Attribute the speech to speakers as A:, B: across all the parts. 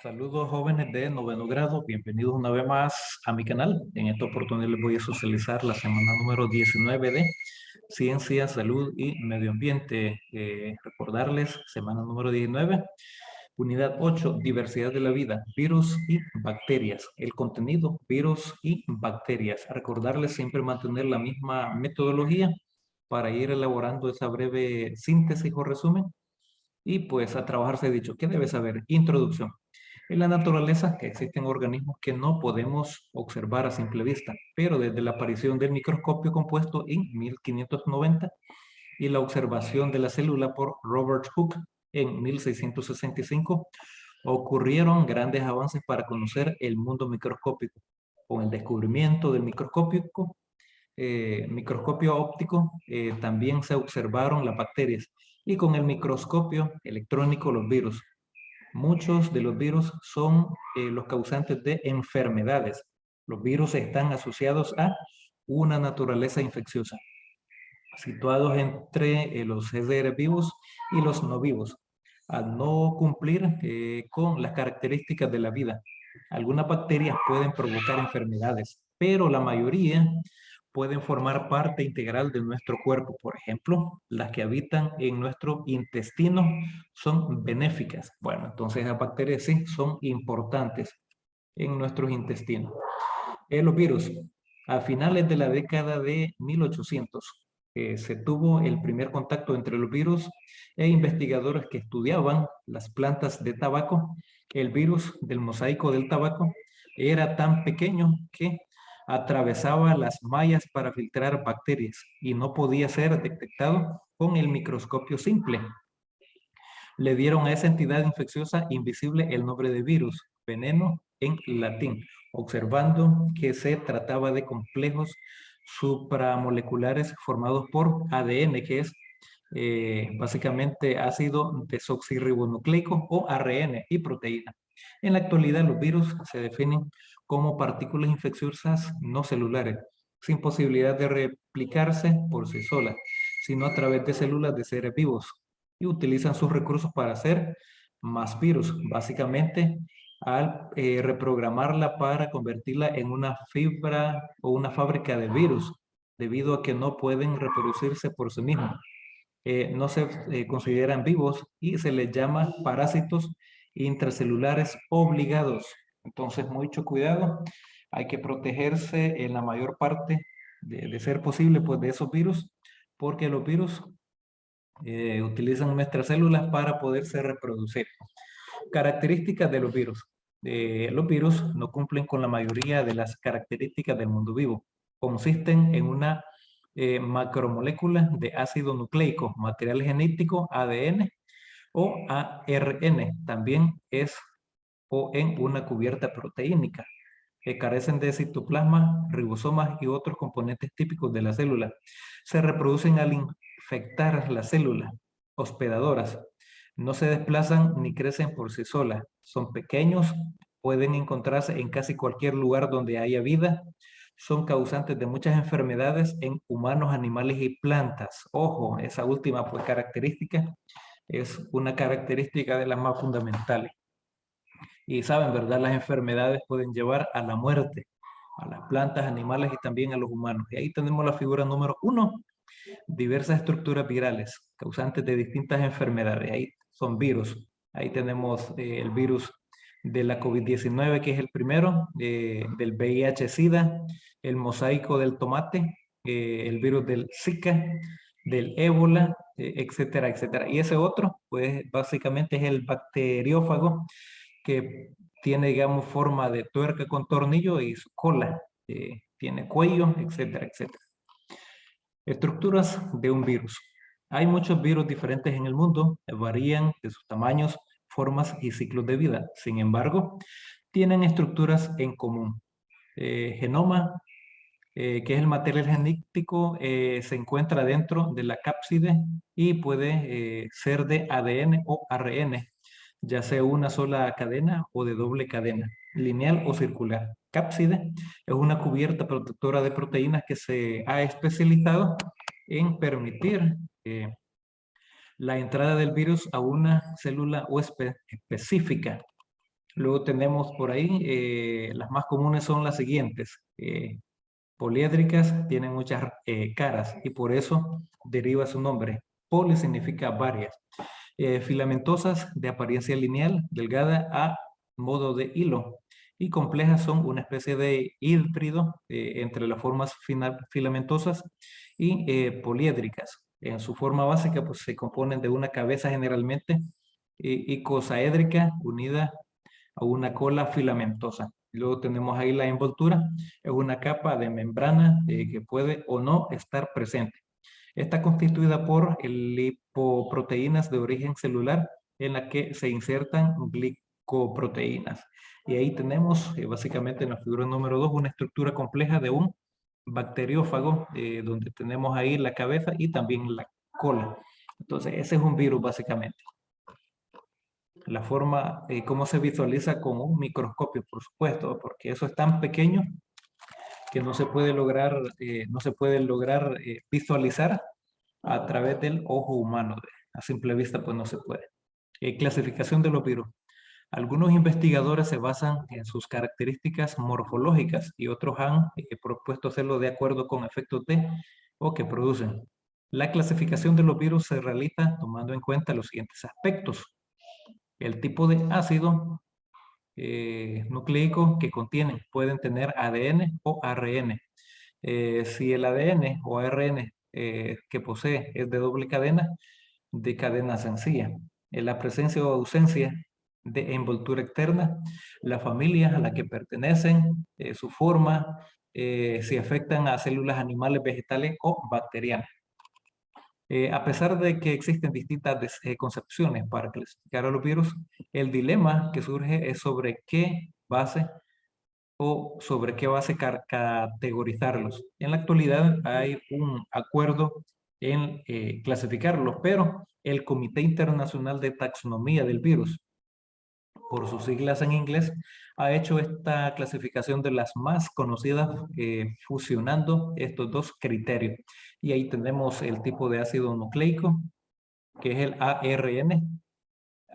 A: Saludos jóvenes de noveno grado, bienvenidos una vez más a mi canal. En esta oportunidad les voy a socializar la semana número 19 de Ciencia, Salud y Medio Ambiente. Recordarles, semana número 19, unidad 8, Diversidad de la vida, virus y bacterias. El contenido, virus y bacterias. Recordarles siempre mantener la misma metodología para ir elaborando esa breve síntesis o resumen. Y pues a trabajar se ha dicho, ¿qué debe saber? Introducción. En la naturaleza que existen organismos que no podemos observar a simple vista, pero desde la aparición del microscopio compuesto en 1590 y la observación de la célula por Robert Hooke en 1665, ocurrieron grandes avances para conocer el mundo microscópico. Con el descubrimiento del microscopio óptico, también se observaron las bacterias y con el microscopio electrónico los virus. Muchos de los virus son los causantes de enfermedades. Los virus están asociados a una naturaleza infecciosa, situados entre los seres vivos y los no vivos, al no cumplir con las características de la vida. Algunas bacterias pueden provocar enfermedades, pero la mayoría pueden formar parte integral de nuestro cuerpo. Por ejemplo, las que habitan en nuestro intestino son benéficas. Bueno, entonces las bacterias sí son importantes en nuestros intestinos. Los virus, a finales de la década de 1800, se tuvo el primer contacto entre los virus e investigadores que estudiaban las plantas de tabaco. El virus del mosaico del tabaco era tan pequeño que atravesaba las mallas para filtrar bacterias y no podía ser detectado con el microscopio simple. Le dieron a esa entidad infecciosa invisible el nombre de virus, veneno en latín, observando que se trataba de complejos supramoleculares formados por ADN, que es básicamente ácido desoxirribonucleico o ARN y proteína. En la actualidad los virus se definen como partículas infecciosas no celulares, sin posibilidad de replicarse por sí solas, sino a través de células de seres vivos, y utilizan sus recursos para hacer más virus, básicamente al reprogramarla para convertirla en una fibra o una fábrica de virus, debido a que no pueden reproducirse por sí mismos. No se consideran vivos y se les llama parásitos intracelulares obligados. Entonces, mucho cuidado. Hay que protegerse en la mayor parte de ser posible pues, de esos virus, porque los virus utilizan nuestras células para poderse reproducir. Características de los virus. Los virus no cumplen con la mayoría de las características del mundo vivo. Consisten en una macromolécula de ácido nucleico, material genético, ADN o ARN. También es o en una cubierta proteínica, que carecen de citoplasma, ribosomas y otros componentes típicos de la célula. Se reproducen al infectar las células hospedadoras. No se desplazan ni crecen por sí solas. Son pequeños, pueden encontrarse en casi cualquier lugar donde haya vida. Son causantes de muchas enfermedades en humanos, animales y plantas. Ojo, esa última pues, característica es una característica de las más fundamentales. Y saben, ¿verdad? Las enfermedades pueden llevar a la muerte, a las plantas, animales y también a los humanos. Y ahí tenemos la figura número 1, diversas estructuras virales, causantes de distintas enfermedades. Ahí son virus. Ahí tenemos el virus de la COVID-19, que es el primero, del VIH-Sida, el mosaico del tomate, el virus del Zika, del ébola, etcétera, etcétera. Y ese otro, pues básicamente es el bacteriófago, que tiene, digamos, forma de tuerca con tornillo y su cola, tiene cuello, etcétera, etcétera. Estructuras de un virus. Hay muchos virus diferentes en el mundo, varían de sus tamaños, formas y ciclos de vida. Sin embargo, tienen estructuras en común. Genoma, que es el material genético, se encuentra dentro de la cápside y puede ser de ADN o ARN, ya sea una sola cadena o de doble cadena, lineal o circular. Cápside es una cubierta protectora de proteínas que se ha especializado en permitir la entrada del virus a una célula huésped específica. Luego tenemos por ahí, las más comunes son las siguientes. Poliédricas tienen muchas caras y por eso deriva su nombre. Poli significa varias. Filamentosas de apariencia lineal, delgada a modo de hilo. Y complejas son una especie de híbrido entre las formas filamentosas y poliédricas. En su forma básica pues, se componen de una cabeza generalmente icosaédrica unida a una cola filamentosa. Luego tenemos ahí la envoltura, es una capa de membrana que puede o no estar presente. Está constituida por lipoproteínas de origen celular en la que se insertan glicoproteínas. Y ahí tenemos básicamente en la figura número 2 una estructura compleja de un bacteriófago donde tenemos ahí la cabeza y también la cola. Entonces ese es un virus básicamente. La forma, cómo se visualiza con un microscopio, por supuesto, porque eso es tan pequeño que no se puede lograr, visualizar a través del ojo humano. A simple vista, pues no se puede. Clasificación de los virus. Algunos investigadores se basan en sus características morfológicas y otros han propuesto hacerlo de acuerdo con efectos de o que producen. La clasificación de los virus se realiza tomando en cuenta los siguientes aspectos. El tipo de ácido nucleico que contienen. Pueden tener ADN o ARN. Si el ADN o ARN que posee es de doble cadena, de cadena sencilla. En la presencia o ausencia de envoltura externa, la familia a la que pertenecen, su forma, si afectan a células animales, vegetales o bacterianas. A pesar de que existen distintas concepciones para clasificar a los virus, el dilema que surge es sobre qué base o sobre qué base categorizarlos. En la actualidad hay un acuerdo en clasificarlos, pero el Comité Internacional de Taxonomía del Virus, por sus siglas en inglés, ha hecho esta clasificación de las más conocidas fusionando estos dos criterios. Y ahí tenemos el tipo de ácido nucleico, que es el ARN,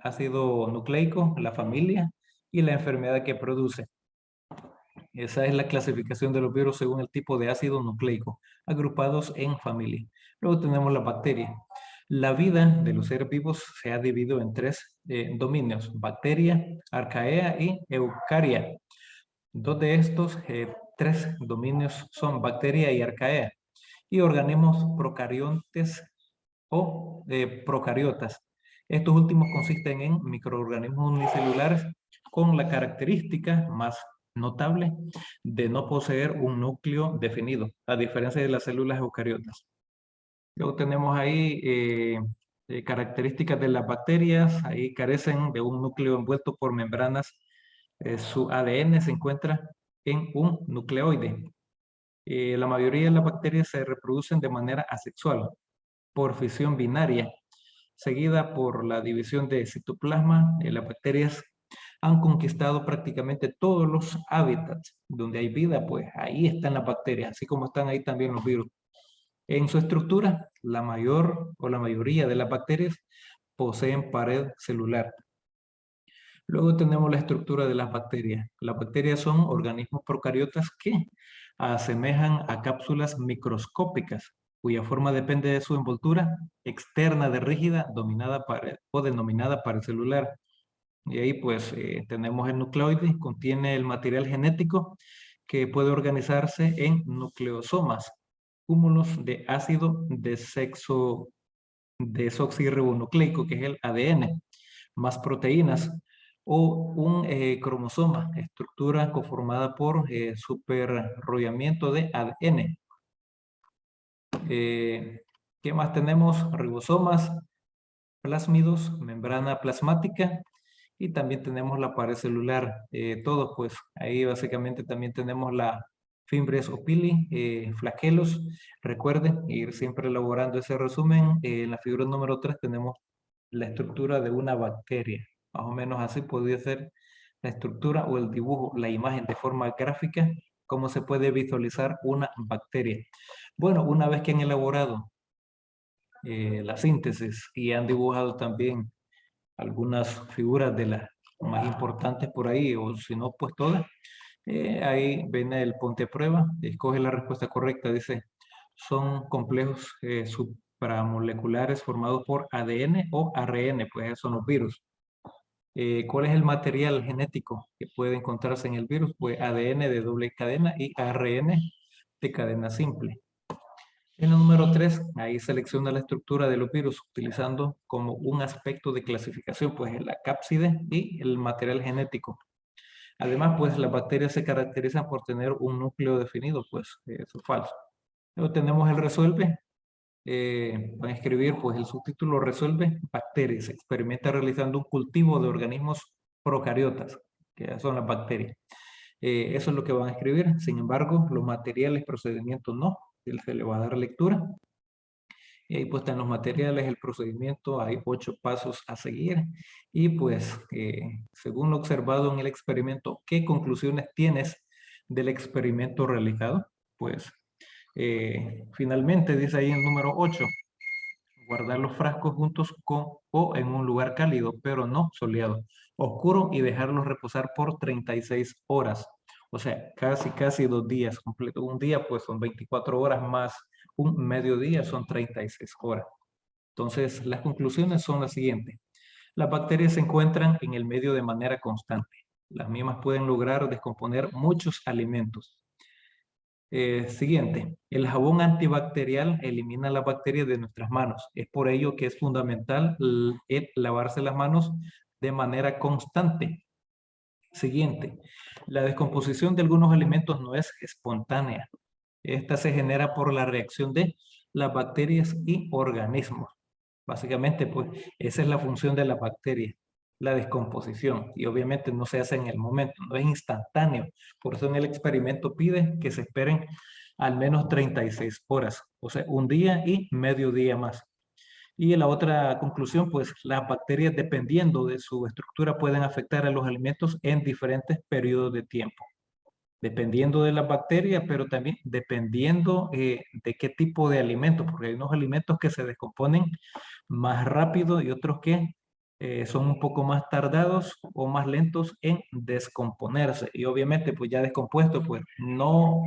A: ácido nucleico, la familia, y la enfermedad que produce. Esa es la clasificación de los virus según el tipo de ácido nucleico, agrupados en familia. Luego tenemos las bacterias. La vida de los seres vivos se ha dividido en tres dominios: bacteria, arcaea y eucaria. Dos de estos tres dominios son bacteria y arcaea, y organismos procariontes o procariotas. Estos últimos consisten en microorganismos unicelulares con la característica más notable de no poseer un núcleo definido, a diferencia de las células eucariotas. Luego tenemos ahí características de las bacterias, ahí carecen de un núcleo envuelto por membranas. Su ADN se encuentra en un nucleoide. La mayoría de las bacterias se reproducen de manera asexual, por fisión binaria, seguida por la división de citoplasma. Las bacterias han conquistado prácticamente todos los hábitats donde hay vida, pues ahí están las bacterias, así como están ahí también los virus. En su estructura, la mayor o la mayoría de las bacterias poseen pared celular. Luego tenemos la estructura de las bacterias. Las bacterias son organismos procariotas que asemejan a cápsulas microscópicas, cuya forma depende de su envoltura externa de rígida dominada o denominada pared celular. Y ahí pues tenemos el nucleoide, contiene el material genético que puede organizarse en nucleosomas, cúmulos de ácido desoxirribonucleico, que es el ADN, más proteínas, o un cromosoma, estructura conformada por superenrollamiento de ADN. ¿Qué más tenemos? Ribosomas, plásmidos, membrana plasmática, y también tenemos la pared celular. Todos, pues, ahí básicamente también tenemos la fimbres o pili, flagelos. Recuerden ir siempre elaborando ese resumen. En la figura número 3 tenemos la estructura de una bacteria. Más o menos así podría ser la estructura o el dibujo, la imagen de forma gráfica, cómo se puede visualizar una bacteria. Bueno, una vez que han elaborado la síntesis y han dibujado también algunas figuras de la más importantes por ahí, o si no, pues todas. Ahí viene el ponte a prueba, escoge la respuesta correcta, dice, son complejos supramoleculares formados por ADN o ARN, pues esos son los virus. ¿Cuál es el material genético que puede encontrarse en el virus? Pues ADN de doble cadena y ARN de cadena simple. En el número 3, ahí selecciona la estructura de los virus utilizando como un aspecto de clasificación, pues la cápside y el material genético. Además, pues las bacterias se caracterizan por tener un núcleo definido, pues eso es falso. Luego tenemos el resuelve. Van a escribir, pues el subtítulo resuelve bacterias. Se experimenta realizando un cultivo de organismos procariotas, que son las bacterias. Eso es lo que van a escribir. Sin embargo, los materiales, procedimientos no. Se le va a dar lectura. Y ahí pues están los materiales, el procedimiento, hay 8 pasos a seguir. Y pues, según lo observado en el experimento, ¿qué conclusiones tienes del experimento realizado? Pues, finalmente dice ahí el número 8, guardar los frascos juntos con o en un lugar cálido, pero no soleado, oscuro y dejarlos reposar por 36 horas. O sea, casi 2 días completos. Un día pues son 24 horas más un mediodía son 36 horas. Entonces, las conclusiones son las siguientes. Las bacterias se encuentran en el medio de manera constante. Las mismas pueden lograr descomponer muchos alimentos. Siguiente, el jabón antibacterial elimina las bacterias de nuestras manos. Es por ello que es fundamental el lavarse las manos de manera constante. Siguiente, la descomposición de algunos alimentos no es espontánea. Esta se genera por la reacción de las bacterias y organismos. Básicamente, pues, esa es la función de la bacteria, la descomposición. Y obviamente no se hace en el momento, no es instantáneo. Por eso en el experimento pide que se esperen al menos 36 horas, o sea, un día y medio día más. Y la otra conclusión, pues las bacterias, dependiendo de su estructura, pueden afectar a los alimentos en diferentes periodos de tiempo. Dependiendo de las bacterias, pero también dependiendo de qué tipo de alimento, porque hay unos alimentos que se descomponen más rápido y otros que son un poco más tardados o más lentos en descomponerse. Y obviamente, pues ya descompuesto, pues no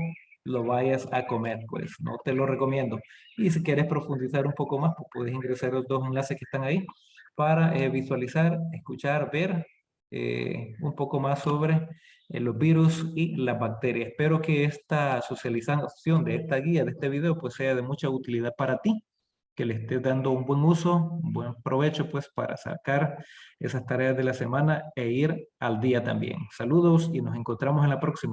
A: lo vayas a comer, pues no te lo recomiendo. Y si quieres profundizar un poco más, pues puedes ingresar los 2 enlaces que están ahí para visualizar, escuchar, ver un poco más sobre los virus y las bacterias. Espero que esta socialización de esta guía, de este video, pues sea de mucha utilidad para ti, que le estés dando un buen uso, un buen provecho, pues para sacar esas tareas de la semana e ir al día también. Saludos y nos encontramos en la próxima.